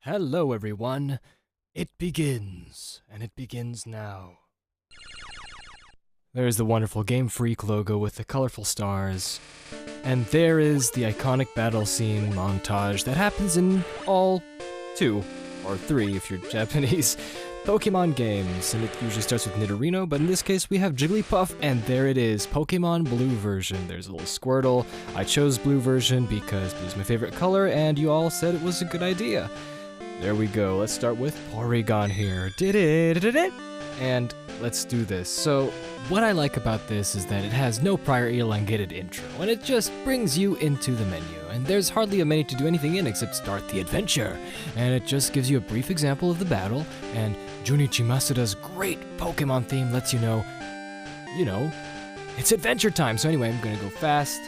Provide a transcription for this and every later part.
Hello, everyone. It begins, and it begins now. There's the wonderful Game Freak logo with the colorful stars. And there is the iconic battle scene montage that happens in all two, or three if you're Japanese, Pokemon games. And it usually starts with Nidorino, but in this case we have Jigglypuff, and there it is, Pokemon Blue version. There's a little Squirtle. I chose Blue version because blue's my favorite color, and you all said it was a good idea. There we go. Let's start with Porygon here. Did it? And let's do this. So, what I like about this is that it has no prior elongated intro, and it just brings you into the menu. And there's hardly a menu to do anything in except start the adventure. And it just gives you a brief example of the battle, and Junichi Masuda's great Pokemon theme lets you know, it's adventure time. So anyway, I'm gonna go fast.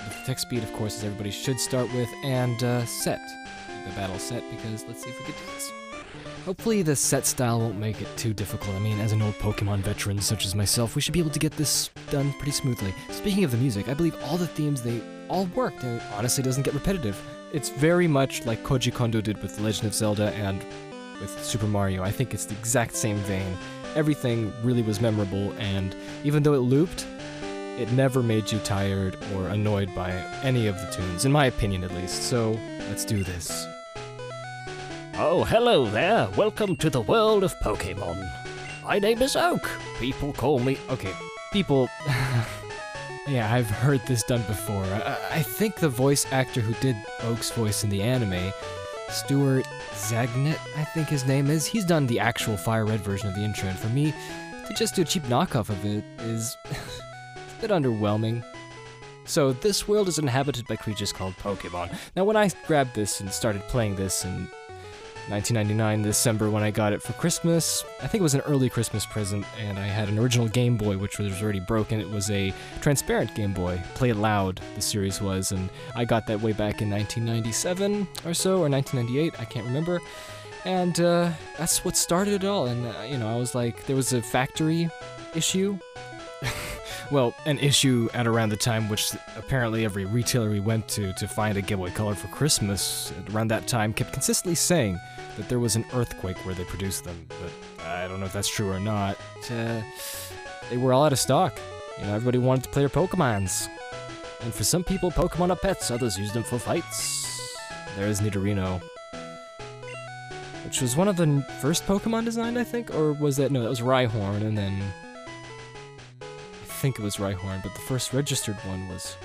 With the text speed, of course, as everybody should start with, and set. The battle set, because let's see if we can do this. Hopefully the set style won't make it too difficult. I mean, as an old Pokemon veteran such as myself, we should be able to get this done pretty smoothly. Speaking of the music, I believe all the themes, they all worked, and it honestly doesn't get repetitive. It's very much like Koji Kondo did with The Legend of Zelda and with Super Mario. I think it's the exact same vein. Everything really was memorable, and even though it looped, it never made you tired or annoyed by any of the tunes, in my opinion at least. So, let's do this. Oh, hello there. Welcome to the world of Pokemon. My name is Oak. People call me... Okay, people... yeah, I've heard this done before. I think the voice actor who did Oak's voice in the anime, Stuart Zagnit, I think his name is, he's done the actual Fire Red version of the intro, and for me, to just do a cheap knockoff of it is a bit underwhelming. So, this world is inhabited by creatures called Pokemon. Now, when I grabbed this and started playing this in 1999, December, when I got it for Christmas. I think it was an early Christmas present, and I had an original Game Boy, which was already broken. It was a transparent Game Boy. Play It Loud, the series was, and I got that way back in 1997 or so, or 1998, I can't remember. And that's what started it all, and, I was like, there was a factory issue. Well, an issue at around the time which apparently every retailer we went to find a Game Boy Color for Christmas around that time kept consistently saying that there was an earthquake where they produced them, but I don't know if that's true or not. They were all out of stock. Everybody wanted to play their Pokémons. And for some people, Pokemon are pets, others use them for fights. There's Nidorino, which was one of the first Pokemon designed, I think? Or was that... No, that was Rhyhorn, and then... I think it was Rhyhorn, but the first registered one was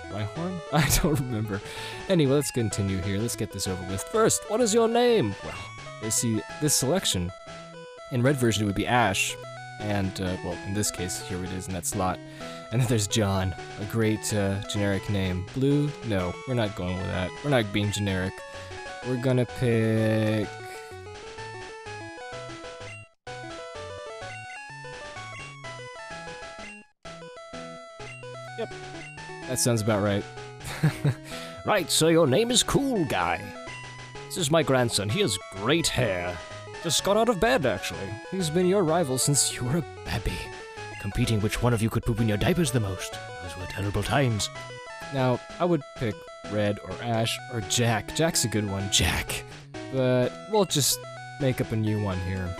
Rhyhorn? I don't remember. Anyway, let's continue here. Let's get this over with. First, what is your name? Well, you see, this selection, in red version it would be Ash, and, well, in this case, here it is in that slot. And then there's John, a great, generic name. Blue? No, we're not going with that. We're not being generic. We're gonna pick... Yep, that sounds about right. Right, so your name is Cool Guy. This is my grandson. He has great hair. Just got out of bed, actually. He's been your rival since you were a baby, competing which one of you could poop in your diapers the most. Those were terrible times. Now, I would pick Red or Ash or Jack. Jack's a good one, Jack. But we'll just make up a new one here.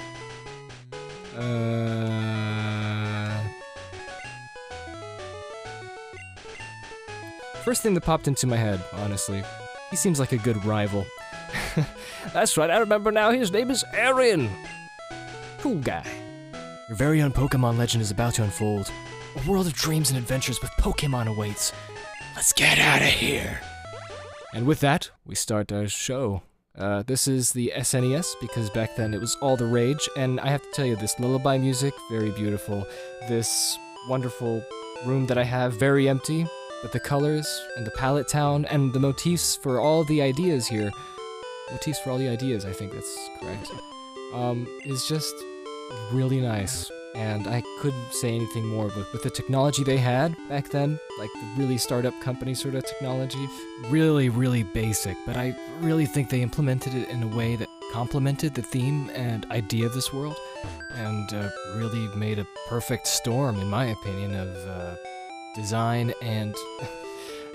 First thing that popped into my head, honestly. He seems like a good rival. That's right, I remember now. His name is Arian. Cool Guy. Your very own Pokemon legend is about to unfold. A world of dreams and adventures with Pokemon awaits. Let's get out of here. And with that, we start our show. This is the SNES, because back then it was all the rage, and I have to tell you, this lullaby music, very beautiful. This wonderful room that I have, very empty. But the colors, and the palette town, and the motifs for all the ideas here, motifs for all the ideas, I think that's correct, is just really nice. And I couldn't say anything more, but with the technology they had back then, like the really startup company sort of technology, really, really basic, but I really think they implemented it in a way that complemented the theme and idea of this world, and really made a perfect storm, in my opinion, of design and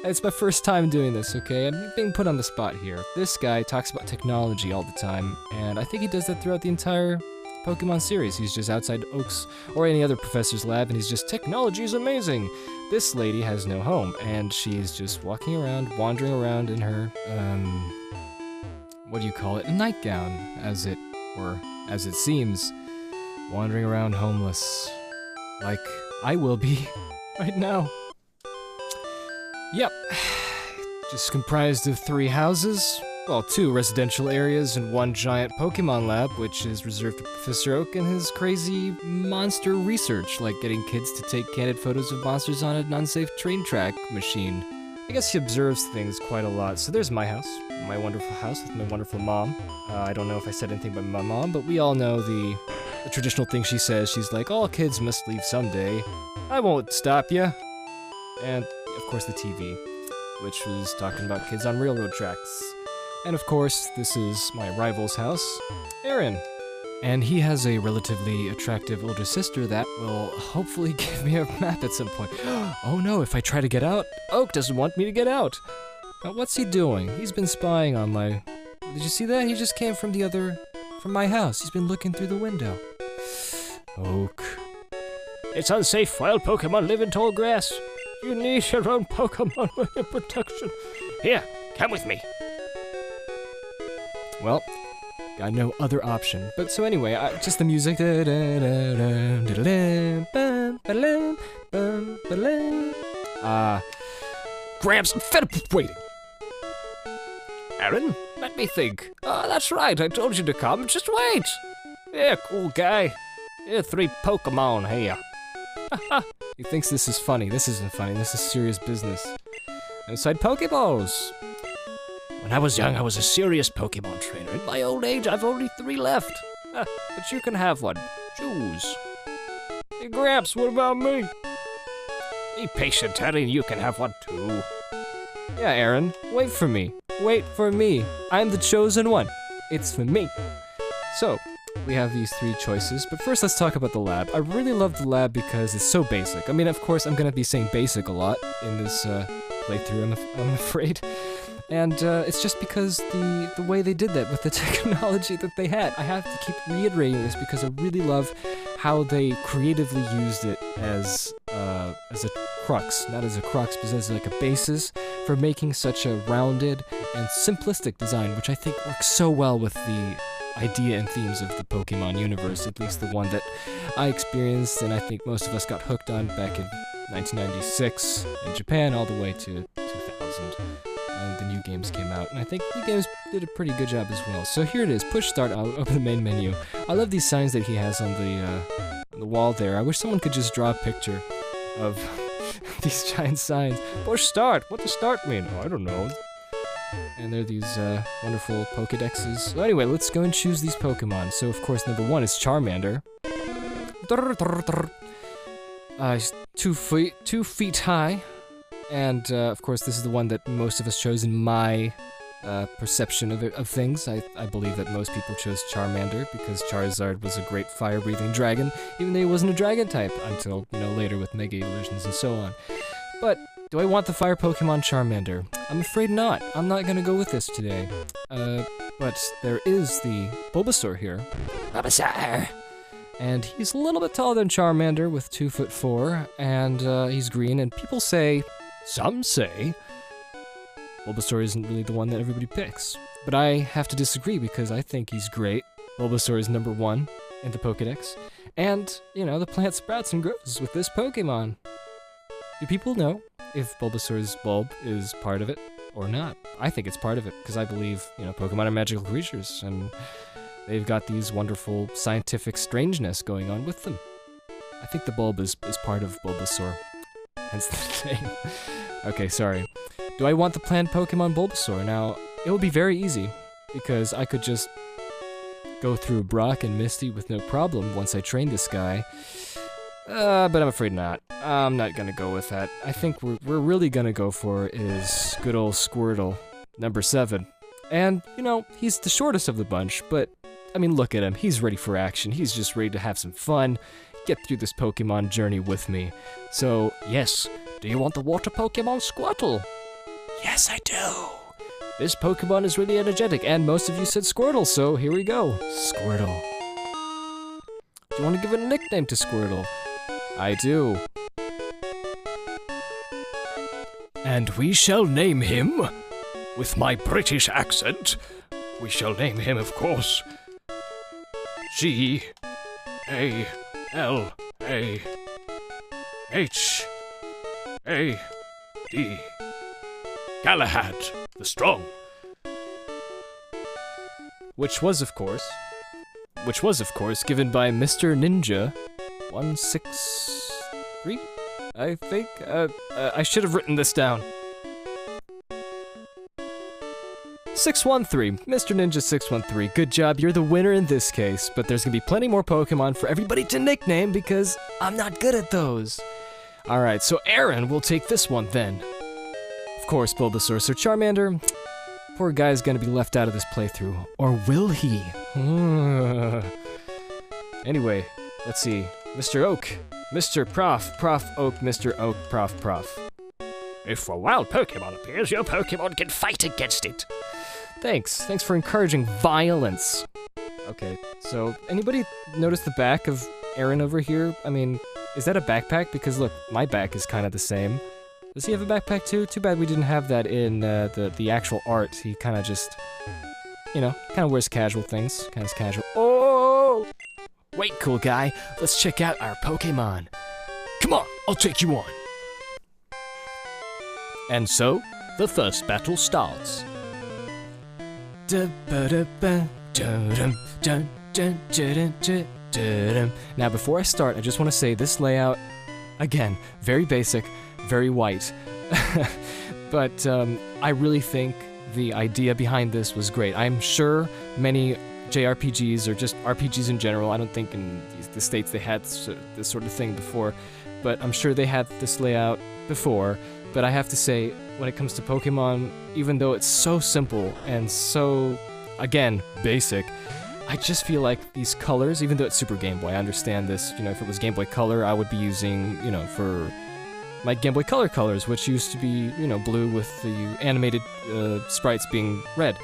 It's my first time doing this, okay? I'm being put on the spot here. This guy talks about technology all the time, and I think he does that throughout the entire Pokemon series. He's just outside Oak's or any other professor's lab, and he's just, technology is amazing! This lady has no home, and she's just walking around, wandering around in her, what do you call it? A nightgown, as it were, as it seems. Wandering around homeless. Like I will be right now. Yep. Just comprised of 3 houses. Well, 2 residential areas and 1 giant Pokemon lab, which is reserved to Professor Oak and his crazy monster research, like getting kids to take candid photos of monsters on an unsafe train track machine. I guess he observes things quite a lot. So there's my house, my wonderful house with my wonderful mom. I don't know if I said anything about my mom, but we all know the traditional thing she says. She's like, all kids must leave someday. I won't stop ya. And, of course, the TV, which was talking about kids on railroad tracks. And, of course, this is my rival's house, Aaron. And he has a relatively attractive older sister that will hopefully give me a map at some point. Oh no, if I try to get out, Oak doesn't want me to get out. Now, what's he doing? He's been spying on my... Did you see that? He just came from my house. He's been looking through the window. Oak. It's unsafe. Wild Pokemon live in tall grass. You need your own Pokemon with your protection. Here, come with me. Well, got no other option. But so anyway, just the music. Gramps, I'm fed up with waiting. Aaron, let me think. That's right, I told you to come. Just wait. Yeah, cool guy. Here, 3 Pokemon here. He thinks this is funny. This isn't funny. This is serious business. Inside Pokeballs. When I was young, I was a serious Pokemon trainer. In my old age, I've only 3 left. But you can have one. Choose. Hey, Gramps, what about me? Be patient, Terry, you can have one too. Yeah, Aaron, wait for me. Wait for me. I'm the chosen one. It's for me. So, we have these 3 choices, but first let's talk about the lab. I really love the lab because it's so basic. I mean, of course, I'm gonna be saying basic a lot in this playthrough, I'm afraid. And it's just because the way they did that with the technology that they had. I have to keep reiterating this because I really love how they creatively used it as a crux. Not as a crux, but as like a basis for making such a rounded and simplistic design, which I think works so well with the idea and themes of the Pokemon universe, at least the one that I experienced and I think most of us got hooked on back in 1996 in Japan all the way to 2000. And the new games came out, and I think the games did a pretty good job as well. So here it is, push start, I'll open the main menu. I love these signs that he has on the wall there. I wish someone could just draw a picture of these giant signs. Push start, what does start mean? Oh, I don't know. And there are these wonderful Pokedexes. So anyway, let's go and choose these Pokemon. So of course, number 1 is Charmander. He's 2 feet high. And, of course, this is the one that most of us chose in my perception of things. I believe that most people chose Charmander because Charizard was a great fire-breathing dragon, even though he wasn't a dragon type until, later with Mega Evolutions and so on. But, do I want the fire Pokemon Charmander? I'm afraid not. I'm not gonna go with this today. But there is the Bulbasaur here. Bulbasaur! And he's a little bit taller than Charmander with 2'4", and he's green, and people say... Some say Bulbasaur isn't really the one that everybody picks. But I have to disagree because I think he's great. Bulbasaur is number 1 in the Pokedex. And, the plant sprouts and grows with this Pokemon. Do people know if Bulbasaur's bulb is part of it or not? I think it's part of it because I believe, Pokemon are magical creatures and they've got these wonderful scientific strangeness going on with them. I think the bulb is part of Bulbasaur. Hence the name. Okay, sorry. Do I want the planned Pokemon Bulbasaur? Now, it would be very easy, because I could just go through Brock and Misty with no problem once I train this guy. But I'm afraid not. I'm not gonna go with that. I think we're really gonna go for is good old Squirtle, number 7. And, he's the shortest of the bunch, but, I mean, look at him. He's ready for action. He's just ready to have some fun. Get through this Pokemon journey with me. So, yes, do you want the water Pokemon Squirtle? Yes, I do. This Pokemon is really energetic, and most of you said Squirtle, so here we go. Squirtle. Do you want to give a nickname to Squirtle? I do. And we shall name him, with my British accent, we shall name him, of course, G-A-L-A-H-A-D. Galahad the Strong. Which was, of course, given by Mr. Ninja 163, I think. I should have written this down. 613, Mr. Ninja 613. Good job, you're the winner in this case, but there's gonna be plenty more Pokemon for everybody to nickname because I'm not good at those. Alright, so Aaron will take this one then. Of course, Bulbasaur or Charmander. Poor guy's gonna be left out of this playthrough. Or will he? Anyway, let's see. Mr. Oak. Mr. Prof Oak, Mr. Oak, Prof. If a wild Pokemon appears, your Pokemon can fight against it. Thanks for encouraging violence. Okay, so anybody notice the back of Aaron over here? I mean, is that a backpack? Because look, my back is kind of the same. Does he have a backpack too? Too bad we didn't have that in the actual art. He kind of just, you know, kind of wears casual things. Kind of casual. Oh! Wait, cool guy. Let's check out our Pokemon. Come on, I'll take you on. And so, the first battle starts. Now, before I start, I just want to say this layout, again, very basic, very white. But I really think the idea behind this was great. I'm sure many JRPGs or just RPGs in general, I don't think in the States they had this sort of thing before, but I'm sure they had this layout before. But I have to say, when it comes to Pokemon, even though it's so simple and so, again, basic, I just feel like these colors, even though it's Super Game Boy, I understand this, you know, if it was Game Boy Color, I would be using, you know, for my Game Boy Color colors, which used to be, you know, blue with the animated sprites being red.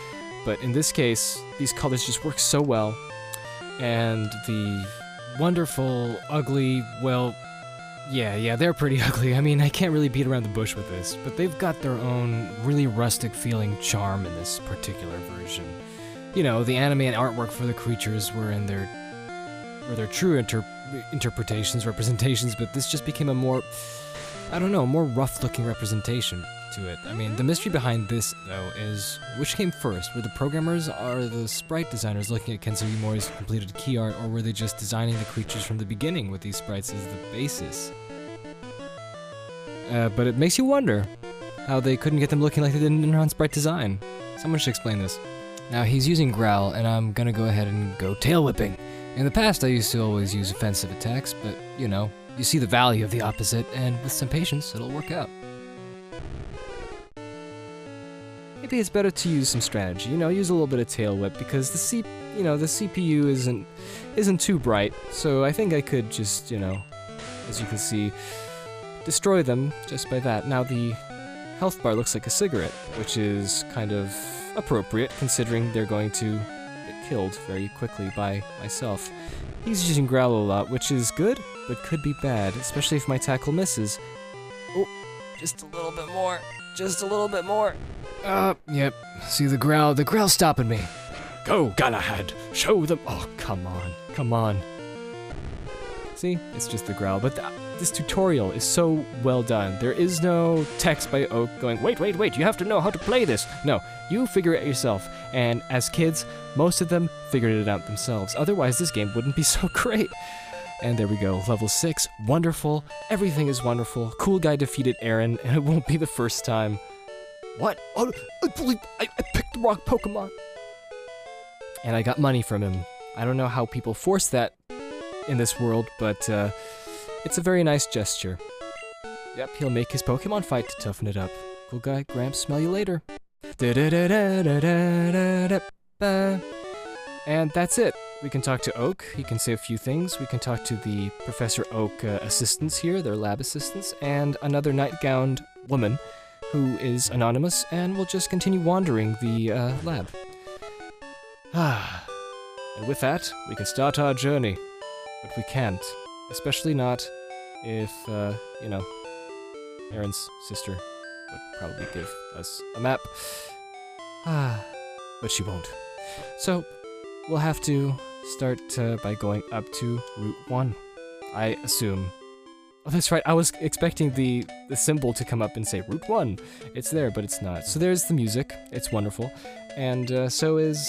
But in this case, these colors just work so well, and the wonderful, ugly, well, yeah, they're pretty ugly. I mean, I can't really beat around the bush with this, but they've got their own really rustic feeling charm in this particular version. You know, the anime and artwork for the creatures were in their true interpretations, representations, but this just became a more, I don't know, more rough-looking representation to it. I mean, the mystery behind this, though, is which came first? Were the programmers or the sprite designers looking at Ken Sugimori's completed key art, or were they just designing the creatures from the beginning with these sprites as the basis? But it makes you wonder how they couldn't get them looking like they did in non-sprite design. Someone should explain this. Now, he's using Growl, and I'm gonna go ahead and go tail whipping. In the past, I used to always use offensive attacks, but, you know, you see the value of the opposite, and with some patience, it'll work out. Maybe it's better to use some strategy, you know, use a little bit of tail whip, because the CPU isn't too bright, so I think I could just, you know, as you can see, destroy them just by that. Now the health bar looks like a cigarette, which is kind of appropriate considering they're going to get killed very quickly by myself. He's using Growl a lot, which is good, but could be bad, especially if my tackle misses. Oh, just a little bit more, just a little bit more. Yep, see the Growl's stopping me. Go, Galahad, show them. Oh, come on. See, it's just the Growl, but this tutorial is so well done. There is no text by Oak going, wait, you have to know how to play this. No, you figure it out yourself, and as kids, most of them figured it out themselves. Otherwise, this game wouldn't be so great. And there we go, level 6, wonderful, everything is wonderful. Cool guy defeated Aaron, and it won't be the first time. What? Oh, I believe I picked the wrong Pokemon. And I got money from him. I don't know how people force that in this world, but it's a very nice gesture. Yep, he'll make his Pokemon fight to toughen it up. Cool guy, Gramps, smell you later. And that's it. We can talk to Oak, he can say a few things. We can talk to the Professor Oak assistants here, their lab assistants, and another night-gowned woman who is anonymous, and will just continue wandering the lab. And with that, we can start our journey. But we can't. Especially not if, you know, Aaron's sister would probably give us a map. But she won't. So, we'll have to start by going up to Route 1. I assume. Oh, that's right, I was expecting the symbol to come up and say Route 1. It's there, but it's not. So there's the music. It's wonderful. And so is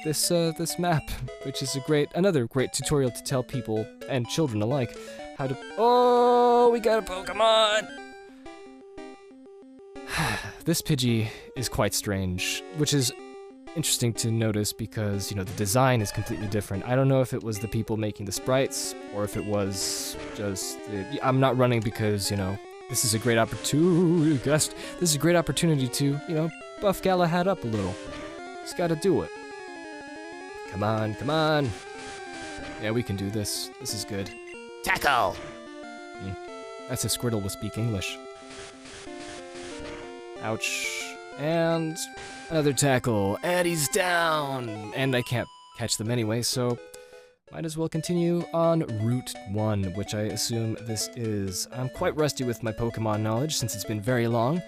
this map, which is another great tutorial to tell people, and children alike, how to... Oh, we got a Pokemon! This Pidgey is quite strange, which is interesting to notice because, you know, the design is completely different. I don't know if it was the people making the sprites, or if it was just... I'm not running because, you know, this is a great opportunity... This is a great opportunity to, you know, buff Galahad up a little. Just gotta do it. Come on, come on. Yeah, we can do this. This is good. Tackle! That's if Squirtle will speak English. Ouch. And another tackle. And he's down! And I can't catch them anyway, so might as well continue on Route 1, which I assume this is. I'm quite rusty with my Pokemon knowledge since it's been very long.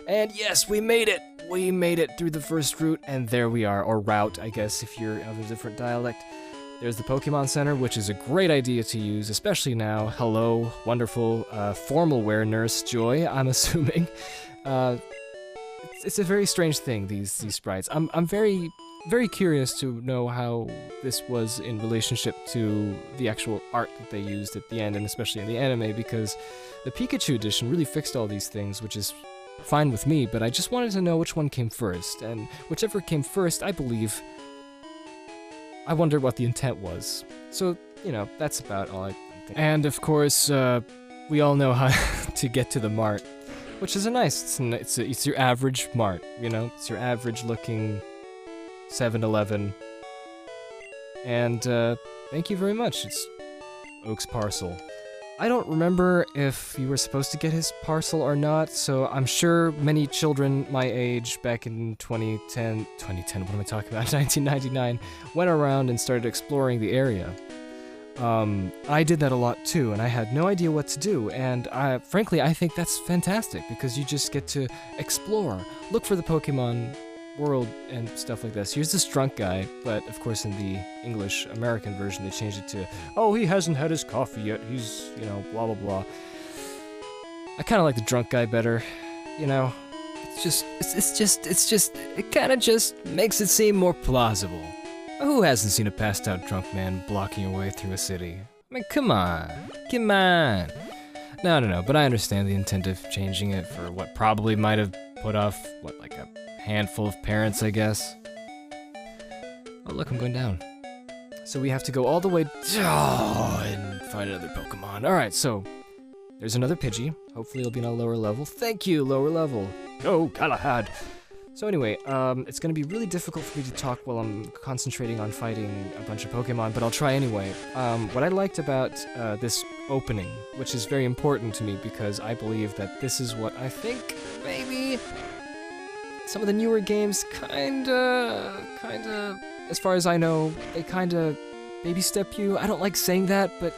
And yes, we made it! We made it through the first route, and there we are. Or route, I guess, if you're of a different dialect. There's the Pokemon Center, which is a great idea to use, especially now. Hello, wonderful formal wear nurse Joy, I'm assuming. It's a very strange thing, these sprites. I'm very curious to know how this was in relationship to the actual art that they used at the end, and especially in the anime, because the Pikachu edition really fixed all these things, which is fine with me, but I just wanted to know which one came first, and whichever came first, I believe... I wonder what the intent was. So, you know, that's about all I think. And of course, we all know how to get to the mart, which is it's your average mart, you know? It's your average looking 7-Eleven. And thank you very much. It's Oak's parcel. I don't remember if you were supposed to get his parcel or not, so I'm sure many children my age back in 2010, what am I talking about, 1999, went around and started exploring the area. I did that a lot too, and I had no idea what to do, and frankly, I think that's fantastic, because you just get to explore, look for the Pokemon world and stuff like this. Here's this drunk guy, but of course in the English American version they changed it to, oh, he hasn't had his coffee yet, he's, you know, blah blah blah. I kind of like the drunk guy better, you know. It kind of just makes it seem more plausible. Who hasn't seen a passed out drunk man blocking your way through a city? I mean, come on. No, but I understand the intent of changing it for what probably might have put off, like a handful of parents, I guess. Oh, look, I'm going down. So we have to go all the way down and find another Pokemon. Alright, so there's another Pidgey. Hopefully it'll be on a lower level. Thank you, lower level. Go, Galahad. So anyway, it's going to be really difficult for me to talk while I'm concentrating on fighting a bunch of Pokemon, but I'll try anyway. What I liked about this opening, which is very important to me because I believe that this is what I think maybe some of the newer games kinda, as far as I know, they kinda baby step you. I don't like saying that, but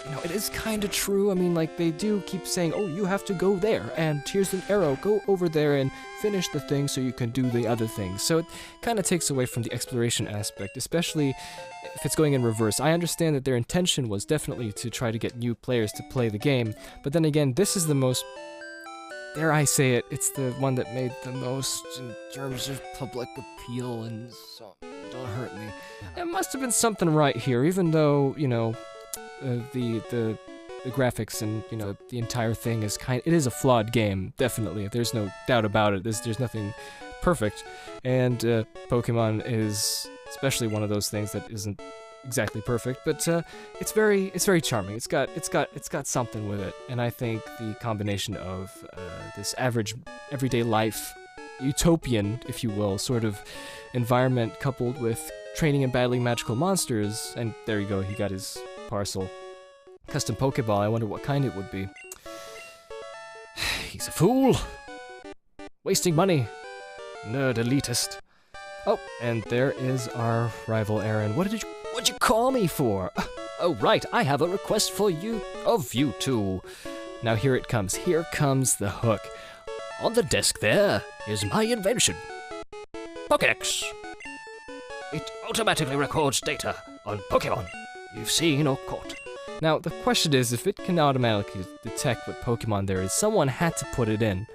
you know, it is kinda true. I mean, like, they do keep saying, oh, you have to go there, and here's an arrow, go over there and finish the thing so you can do the other things. So it kinda takes away from the exploration aspect, especially if it's going in reverse. I understand that their intention was definitely to try to get new players to play the game, but then again, this is the most, dare I say it, it's the one that made the most in terms of public appeal, and so, don't hurt me. There must have been something right here, even though, you know, the graphics and, you know, the entire thing is it is a flawed game, definitely. There's no doubt about it. There's nothing perfect, and Pokemon is especially one of those things that isn't exactly perfect, but it's very charming. It's got something with it, and I think the combination of this average everyday life, utopian, if you will, sort of environment coupled with training and battling magical monsters, and there you go, he got his parcel. Custom Pokeball, I wonder what kind it would be. He's a fool. Wasting money. Nerd elitist. Oh, and there is our rival Aaron. What'd you call me for? Oh, right, I have a request for you, of you two. Now here it comes. Here comes the hook. On the desk there is my invention. Pokedex. It automatically records data on Pokemon you've seen or caught. Now, the question is, if it can automatically detect what Pokemon there is, someone had to put it in.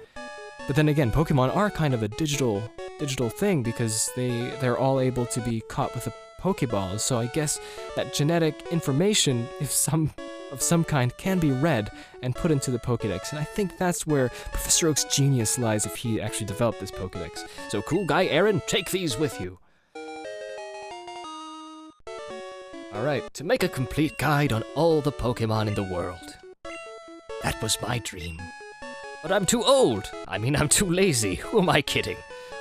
But then again, Pokemon are kind of a digital thing because they're all able to be caught with a Pokeball, so I guess that genetic information, if of some kind, can be read and put into the Pokedex, and I think that's where Professor Oak's genius lies if he actually developed this Pokedex. So cool guy Aaron, take these with you. Alright, to make a complete guide on all the Pokemon in the world. That was my dream. But I'm too old. I'm too lazy. Who am I kidding?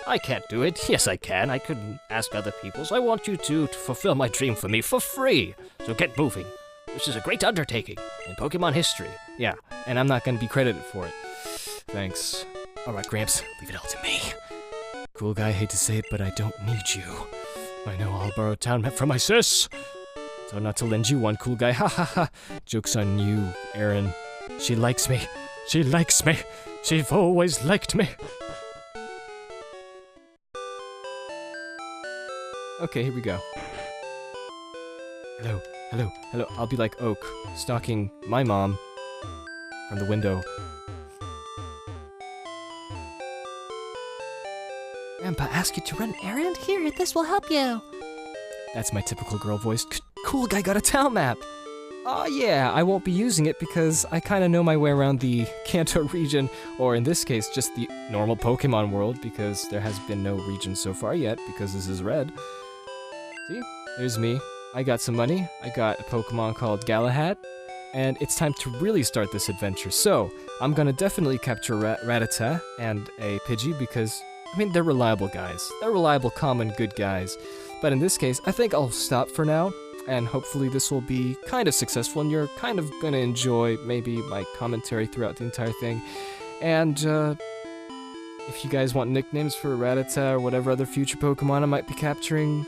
I can't do it. Yes, I can. I could ask other people, so I want you to fulfill my dream for me for free. So get moving. This is a great undertaking in Pokemon history. Yeah, and I'm not gonna be credited for it. Thanks. Alright, Gramps, leave it all to me. Cool guy, hate to say it, but I don't need you. I know, I'll borrow a town map from my sis. So not to lend you one, cool guy. Ha ha ha. Joke's on you, Aaron. She likes me. She likes me. She's always liked me. Okay, here we go. Hello, hello, hello. I'll be like Oak, stalking my mom from the window. Grandpa asked you to run an errand? Here, this will help you. That's my typical girl voice. Cool guy got a town map! Oh yeah, I won't be using it because I kinda know my way around the Kanto region, or in this case, just the normal Pokemon world, because there has been no region so far yet, because this is red. See? There's me. I got some money, I got a Pokemon called Galahad, and it's time to really start this adventure. So, I'm gonna definitely capture Rattata and a Pidgey because, they're reliable guys. They're reliable, common, good guys. But in this case, I think I'll stop for now, and hopefully this will be kind of successful, and you're kind of gonna enjoy maybe my commentary throughout the entire thing. And, if you guys want nicknames for Rattata or whatever other future Pokemon I might be capturing,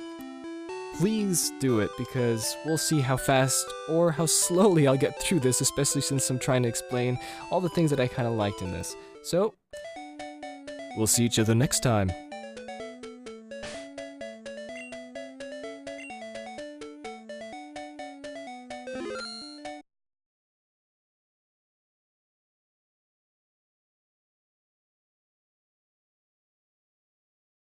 please do it, because we'll see how fast or how slowly I'll get through this, especially since I'm trying to explain all the things that I kind of liked in this. So, we'll see each other next time.